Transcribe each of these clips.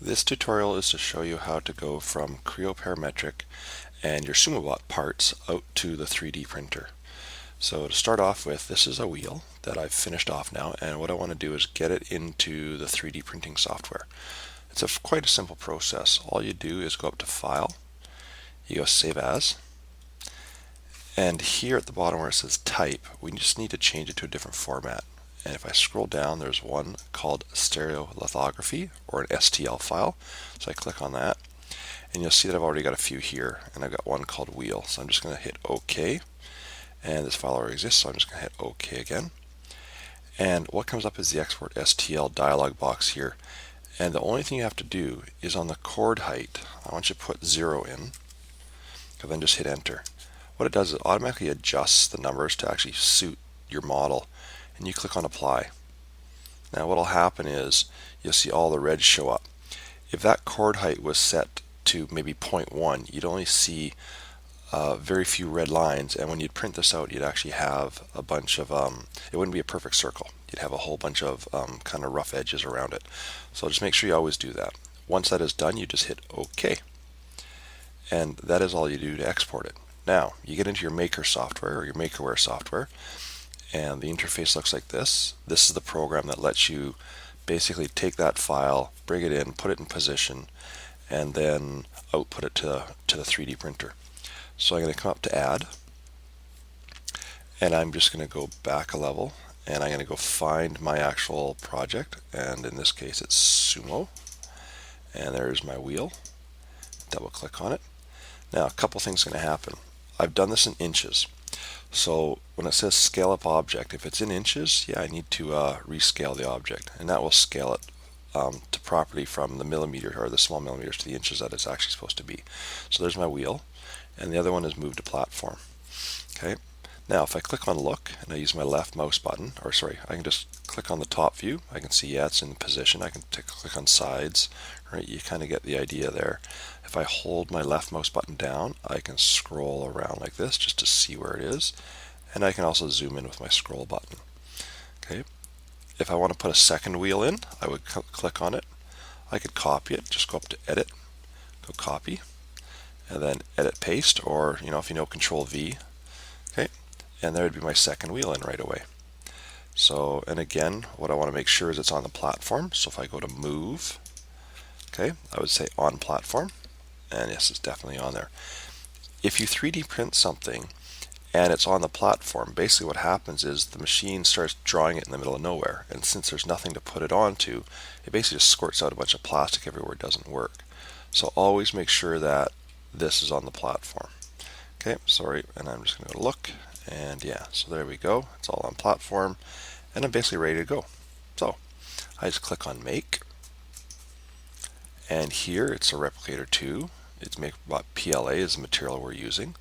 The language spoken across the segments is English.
This tutorial is to show you how to go from Creo parametric and your SumoBot parts out to the 3D printer. So to start off with, this is a wheel that I've finished off now, and what I want to do is get it into the 3D printing software. It's quite a simple process. All you do is go up to File, you go Save As, and here at the bottom where it says Type, we just need to change it to a different format. And if I scroll down, there's one called stereolithography, or an STL file. So I click on that, and you'll see that I've already got a few here, and I've got one called wheel. So I'm just going to hit OK, and this file already exists, so I'm just going to hit OK again. And what comes up is the Export STL dialog box here. And the only thing you have to do is on the chord height, I want you to put 0 in, and then just hit Enter. What it does is it automatically adjusts the numbers to actually suit your model, and you click on Apply. Now what will happen is you'll see all the reds show up. If that chord height was set to maybe 0.1, you'd only see very few red lines, and when you'd print this out, you'd actually have a bunch of, it wouldn't be a perfect circle. You'd have a whole bunch of kind of rough edges around it. So just make sure you always do that. Once that is done, you just hit OK. And that is all you do to export it. Now, you get into your Maker software or your Makerware software, and the interface looks like this. This is the program that lets you basically take that file, bring it in, put it in position, and then output it to the 3D printer. So I'm going to come up to Add, and I'm just going to go back a level, and I'm going to go find my actual project, and in this case it's Sumo, and there's my wheel. Double click on it. Now a couple things are going to happen. I've done this in inches. So when it says scale up object, if it's in inches, yeah, I need to rescale the object, and that will scale it to properly from the millimeter or the small millimeters to the inches that it's actually supposed to be. So there's my wheel, and the other one is move to platform. Okay. Now if I click on look and I use my left mouse button, or sorry, I can just click on the top view. I can see, yeah, it's in position. I can click on sides. Right, you kind of get the idea there. If I hold my left mouse button down, I can scroll around like this just to see where it is, and I can also zoom in with my scroll button. Okay. If I want to put a second wheel in, I would click on it. I could copy it, just go up to Edit, go Copy, and then Edit Paste, or if you know, Control V. Okay, and there would be my second wheel in right away. So, and again, what I want to make sure is it's on the platform. So if I go to Move, okay, I would say on platform, and yes, it's definitely on there. If you 3D print something and it's on the platform, basically what happens is the machine starts drawing it in the middle of nowhere, and since there's nothing to put it onto, it basically just squirts out a bunch of plastic everywhere. It doesn't work. So always make sure that this is on the platform. Okay, sorry, and I'm just going to look, and yeah, so there we go. It's all on platform, and I'm basically ready to go. So I just click on Make, and here it's a Replicator 2. It's PLA is the material we're using.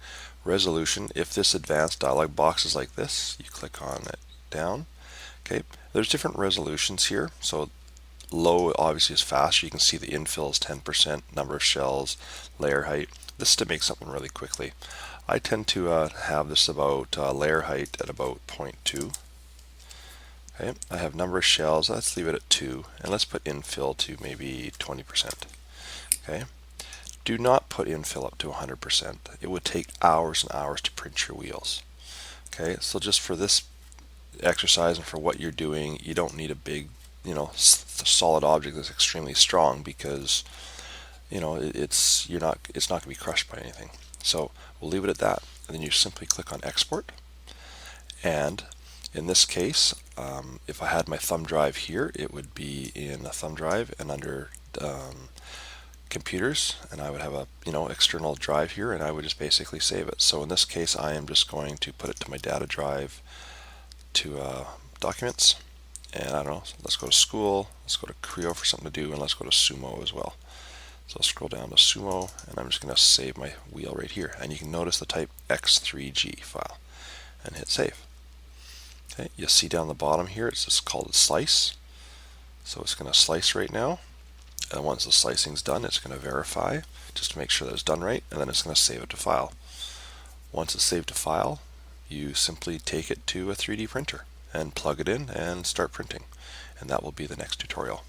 Resolution, if this advanced dialog box is like this, you click on it down. Okay, there's different resolutions here. So low obviously is fast. You can see the infill is 10%, number of shells, layer height. This is to make something really quickly. I tend to have this about layer height at about 0.2. Okay, I have number of shells. Let's leave it at 2, and let's put infill to maybe 20%. Okay. Do not put infill up to 100%. It would take hours and hours to print your wheels. Okay, so just for this exercise and for what you're doing, you don't need a big, solid object that's extremely strong, because it's not going to be crushed by anything. So we'll leave it at that, and then you simply click on Export. And in this case, if I had my thumb drive here, it would be in a thumb drive and under computers, and I would have a external drive here, and I would just basically save it. So in this case, I am just going to put it to my data drive to documents, and I don't know, let's go to school, let's go to Creo for something to do, and let's go to Sumo as well. So I'll scroll down to Sumo, and I'm just going to save my wheel right here, and you can notice the type X3G file, and hit save. Okay, you'll see down the bottom here it's just called a slice, so it's going to slice right now. And once the slicing's done, it's going to verify just to make sure that it's done right, and then it's going to save it to file. Once it's saved to file, you simply take it to a 3D printer and plug it in and start printing. And that will be the next tutorial.